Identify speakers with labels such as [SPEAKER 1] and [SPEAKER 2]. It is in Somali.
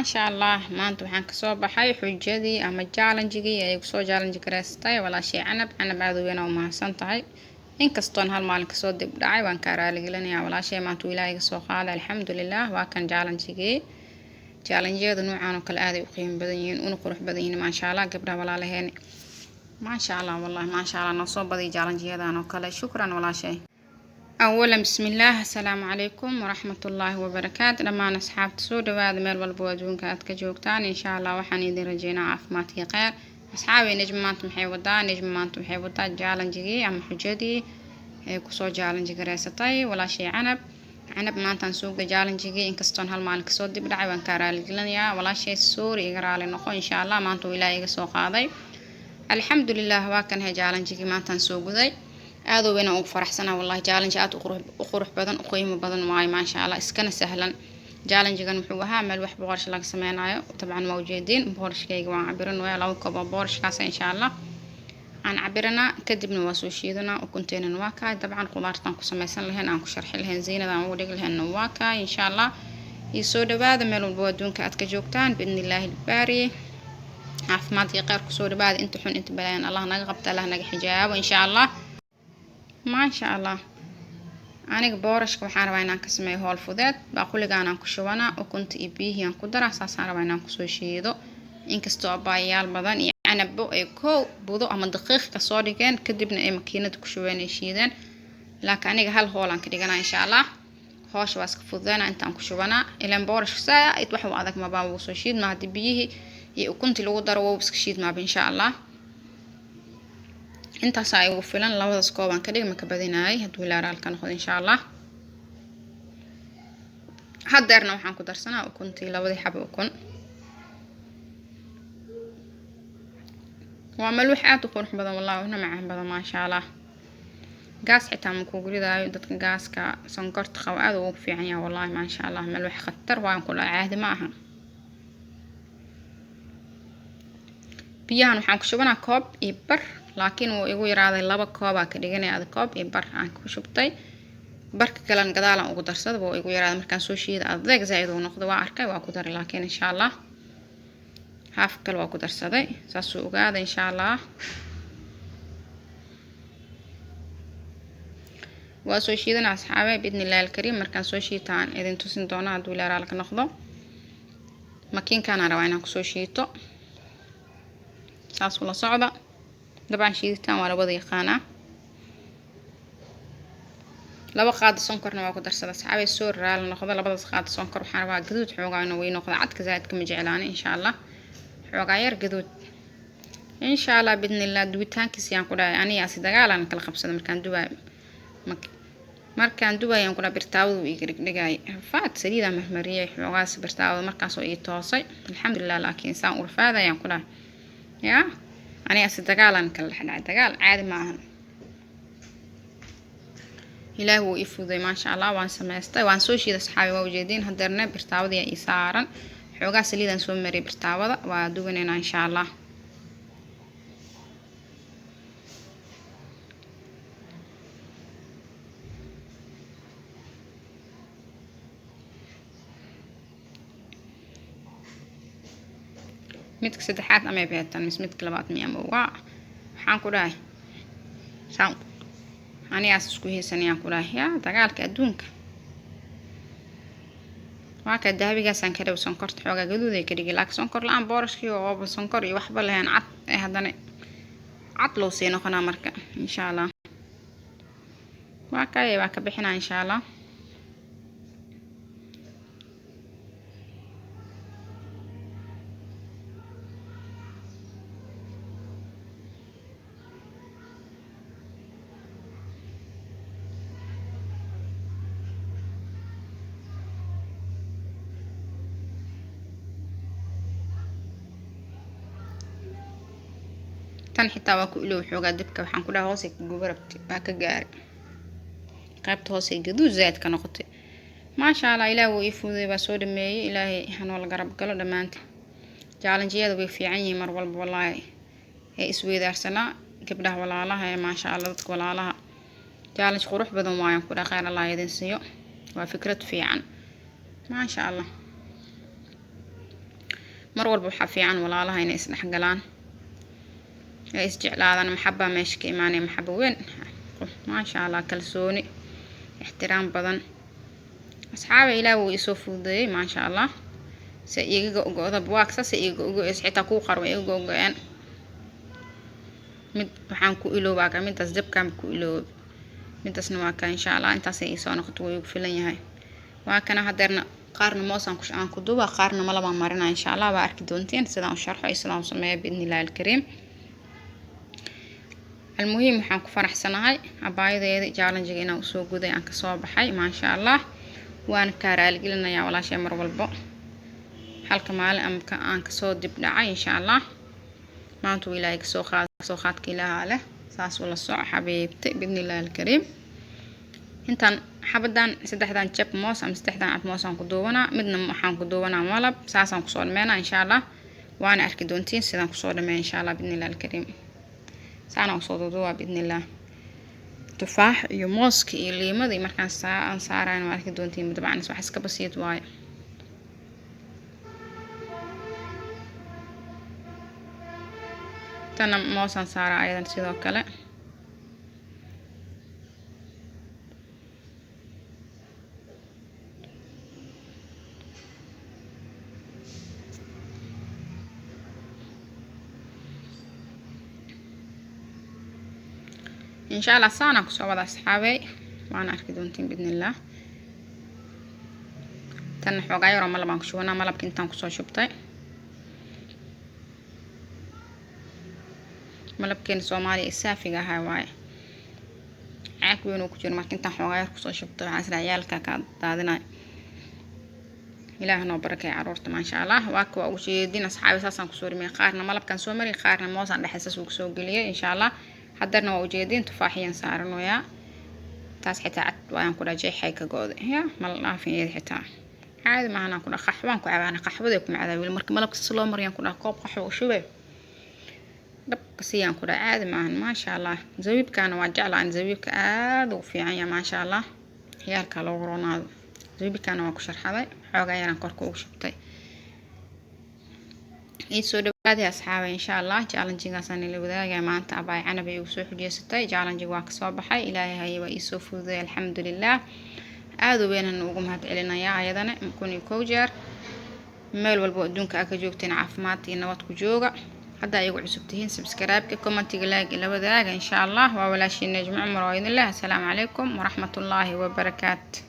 [SPEAKER 1] maasha allah maanta waxaan kasoo baxay xujadii ama challenge-gii ay kusoo challenge gareystay walaashay canab aad u weyn oo mahadsan tahay inkastoon hal maalin kasoo dib dhacay waan ka raaligelinayaa walaashay maanta ilaahay iga soo qaaday alxamdulilah waa kan challenge-yada noocan oo kale aad ay u qiimo badan yihiin una qurux badan yihiin maasha allah gabdhaha walaalaheen maasha allah wallahi maasha allah noo soo badiy challenge-yadan oo kale shukran walaashay أولا بسم الله السلام عليكم ورحمة الله وبركاته لما أصحاب تسود وهذا مال والبوادون كانت كجوكتان إن شاء الله وحني دي رجينا عفماتي خير أصحابي نجمات محيوضان نجمات محيوضات جالنجي أم حجدي كسو جالنجي قريستي ولا شي عنب ما تنسوق جالنجي إن كستون هالمالك سود دي بدعي وانكارا لقلنيا ولا شي سوري يقرا لنقو إن شاء الله ما انتو إلهي سوق هذا الحمد لله واكن هي جالنجي ما تنسوق ذي aad weyn oo faraxsana wallahi challenge aad u qurux badan u qiimo badan waay ma sha Allah iskana sahlan challenge-gan wuxuu ahaa meel wax boqorsh laga sameeyo taban ma ujeedin boqorshkayga waan cabiran way laba koob boqorshkaas insha Allah aan cabirana kadibna waa soo shiidana oo kunteena waa ka taban qudaartan ku sameysan lahayn aan ku sharxi lahayn ziinadan ugu dhig lahayn waa ka insha Allah soo dhawaada meel walba adduunka aad ka joogtaan biidnillaahi baari caafimaad iyo qeyr ku soo dhawaada inta xun inta badan Allah naga qabta Allah naga xijaabo insha Allah ما شاء الله أنا بورش كوحنا ربينا كسمة هول فودات بقول لك أنا كشوانا وكنت إبيه يعني كدر أساس أنا ربينا كسوشي ذو إنك استوعبايال بدن يعني بو بدو أما دقيق كصاري كان كدبنا أي ماكينة كشواني شيدن لكن أنا هل هول أنك ديجنا إن شاء الله هاش واسك فودانا أنت كشوانا إلى بورش ساعة يتوحوا هذاك ما بعو سوشيد ما هدبيه وكنت لو دروا بس كشيد ما بإن شاء الله انت ساي وفلان labadaas kooban ka dhig ma ka badinaay haduu ilaalka noqdo insha Allah hadeerna waxaan ku darsanaa ukuntii labadii xabo ukun waa malux aad u qurux badan wallahi una macaan badan ma sha Allah gaas xitaa ma ku guridayo dadka gaaska sonkorta qaba aad ugu fiican yahay wallahi ma sha Allah malux khatar waan kula caadi ma aha biyahan waxaan ku shubanaa koob iyo bar laakiin uu igu yaraaday laba koob ka dhiganay aad koob iyo bar aan ku shubtay barka kale gadaalan ugu darsaday buu igu yaraaday markaan soo shiiday adeeg zaid uu noqdo waa arkay waa ku daray laakiin insha Allah haaf kale waa ku darsaday saas uu ogaada insha Allah waa soo shiidana asxaabay biidnillaahi kariim markaan soo shiitaan idin tusin doona haduu ilaalka noqdo makiinkaan rabaa inaan ku soo shiito saas ula socda طبعا شيدتان ولا وضع يقانا لو قاد سكرنا waa ku darsada saxaabay soo raal noqdo labada qaad sonkor waxaan rabaa gaduud xoogaa inuu way noqdo cad ka zaad kama jeclaan insha Allah xoogaa yar gaduud insha Allah bidnillah duwitaankiisa yaan ku dhahay aniga si dagaalan kala qabsada markaan dubayaan ku birtaawadu iga dhigay faad saliida mahmariyay xoogaa si birtaawada markaas oo ii toosay alxamdulillah laakiin saan urfaada yaan ku dhahay ya أنا أصدقائي كل حنا دقال عادي معهم إله هو يفوضي ما شاء الله وان سمستي وان سوشي ذا صحابي موجودين هدرنا برتاوضي إيسارا حوقا سليدا نسوي مري برتاوضا ودوبننا إن شاء الله midka saddexaad ama beetan midka labaad miya waa waxaan ku dhahay saan aniga isku heesanayaan ku dhahay ya dagaalka adduunka waa ka dahabigaasaan ka dhaw sonkorta xoogaa gaduud ay ka dhigi laakiin sonkor la'aan boorashkii oo sonkor iyo waxba lahayn cad haddana cad loo sii noqonaa marka insha Allah waa ka bixinaa insha Allah tan xitaa waa ku iloow xoogaa dibka waxaan ku dhahay hoose gubarabti baa ka gaaray qaybta hoose gaduud zaad ka noqotay ma sha Allah ilaahay wuu ifuuday baa soo dhameeyay ilaahay hanoo la garab galo dhamaanta challenge-yada way fiican yihiin mar walba wallahi ee isweydaarsana gabdhaha walaalaha ee ma sha Allah dadka walaalaha challenge qurux badan waayaan ku dhahay khayr Allah idin siiyo waa fikrad fiican ma sha Allah mar walba waxaa fiican walaalaha inay isdhexgalaan ay isjeclaadaan maxaba meesha ka imaanaya maxaba weyn maasha allah kalsooni ixtiraam badan asxaaba ilaahay wuu isoo fududeeyay maasha allah si iyaga ogoda buwaaksa si iyaga ogo xitaa ku qarway iyaga ogo'aan mid waxaan ku iloobaa ka midaas dabkaan ku iloob midaasna waa ka insha allah intaas ay soo noqoto way ugu filan yahay waa kana hadeerna qaarna moosaan ku duuba qaarna malaba marina insha allah waa arki doonteen sidaan u sharxo islaan sameeyo biidnillaahi alkariim المهم waxaan ku faraxsanahay abaayadeeda challenge-ga inaan soo guday aan ka soo baxay maasha allah waan ka raalgelinayaa walaashay mar walba halka maalin amka aan ka soo dib dhacay insha allah maanta ilaahay ka soo qaadka ilaaha leh saas wala soo xabiibtay biidnillaahi alkariim intaan xabadan saddexdan jab moos am saddexdan ab moos aan ku duubanaa midna waxaan ku duubanaa malab saasaan ku soo dhameynaa insha allah waan arki doontiin sidaan ku soo dhameeyo insha allah biidnillaahi alkariim saana usoo duuduwa biidnillah tufaax iyo mooska iyo liimadii markaan aan saarayna waa arki doontiin dabcan wax iska basiid waaye tana moosaan saaraa ayadan sidoo kale إن شاء الله سانا كسو وضع أصحابي وأنا أركي دونتين بإذن الله تنح وقايا ورا ملبان كشونا ملب كنتان كسو شبطي ملب كين سومالي إسافي هاي واي عاك وينو كجور ما كنتان وقايا كسو شبطي عسر عيالك كادادنا إلهنا وبركة عرورت ما شاء الله واكو وشيدين أصحابي ساسان كسو رمي قارنا ملب كان سومري قارنا موسان لحساس وكسو قليا إن شاء الله حضرنا وجيدين تفاحيا سارنو يا تاس حتى عد ويان كودا جاي حيكا قودي يا مالله في يد حتى عادي معنا كودا قحوان كو عبانا قحوة ديكم عذابي المرك ملك السلو مريان كودا كوب قحوة وشبه دب قسيان كودا عادي معنا ما شاء الله زبيب كان واجع عن زبيب كادو في عيا ما شاء الله هيالكا لو غرونادو زبيب كان واكو شرحاضي حوغا يران كوركو وشبتي إيسو دبادي أصحابي إن شاء الله challenge-gaas aan ila wadaagay maanta abay canab ay ugu soo xujeysatay challenge waa ka soo baxay ilaahay hayba iisoo fududay alxamdulillaah aad u weyn ugu mahad celinayaa ayadana kuni koo jeer meel walba adduunka aad ka joogteen caafimaad iyo nabad ku jooga hadda ayagu cusub tihiin subscribe-ka comment-ga like ila wadaaga insha Allah waa walaashiina Jumco Umar oo idin leh assalaamu calaykum wa rahmatullaahi wa barakaatuh